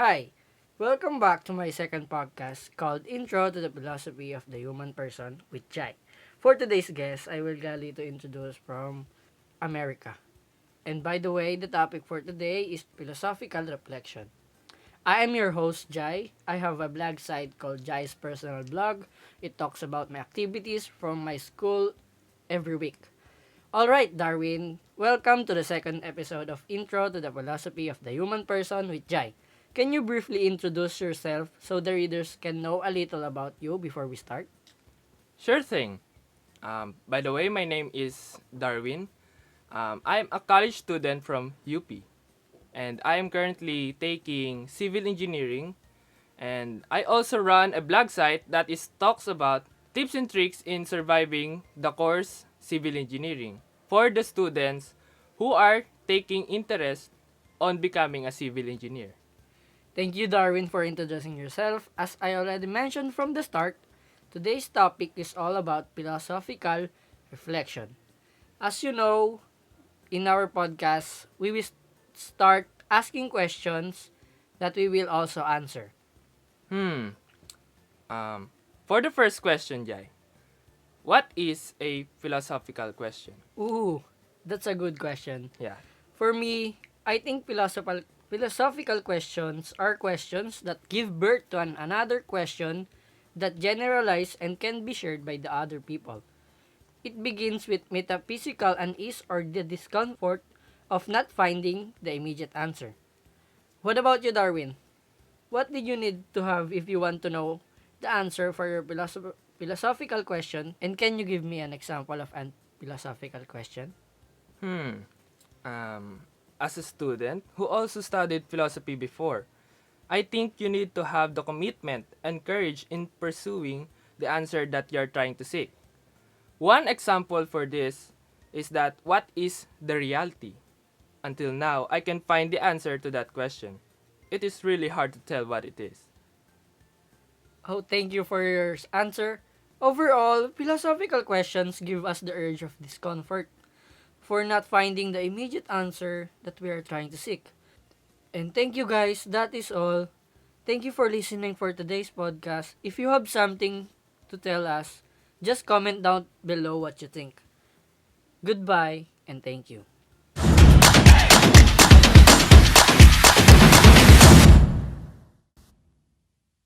Hi, welcome back to my second podcast called Intro to the Philosophy of the Human Person with Jai. For today's guest, I will gladly to introduce from America. And by the way, the topic for today is philosophical reflection. I am your host, Jai. I have a blog site called Jai's Personal Blog. It talks about my activities from my school every week. Alright, Darwin, welcome to the second episode of Intro to the Philosophy of the Human Person with Jai. Can you briefly introduce yourself so the readers can know a little about you before we start? Sure thing. By the way, my name is Darwin. I'm a college student from UP, and I am currently taking civil engineering. And I also run a blog site that is talks about tips and tricks in surviving the course civil engineering for the students who are taking interest on becoming a civil engineer. Thank you, Darwin, for introducing yourself. As I already mentioned from the start, today's topic is all about philosophical reflection. As you know, in our podcast, we will start asking questions that we will also answer. Hmm. For the first question, Jai, what is a philosophical question? Ooh, that's a good question. Yeah. For me, I think philosophical questions are questions that give birth to another question that generalize and can be shared by the other people. It begins with metaphysical unease or the discomfort of not finding the immediate answer. What about you, Darwin? What did you need to have if you want to know the answer for your philosophical question? And can you give me an example of a philosophical question? Hmm. As a student who also studied philosophy before, I think you need to have the commitment and courage in pursuing the answer that you're trying to seek. One example for this is that what is the reality? Until now, I can find the answer to that question. It is really hard to tell what it is. Oh, thank you for your answer. Overall, philosophical questions give us the urge of discomfort for not finding the immediate answer that we are trying to seek. And thank you guys, that is all. Thank you for listening for today's podcast. If you have something to tell us, just comment down below what you think. Goodbye and thank you.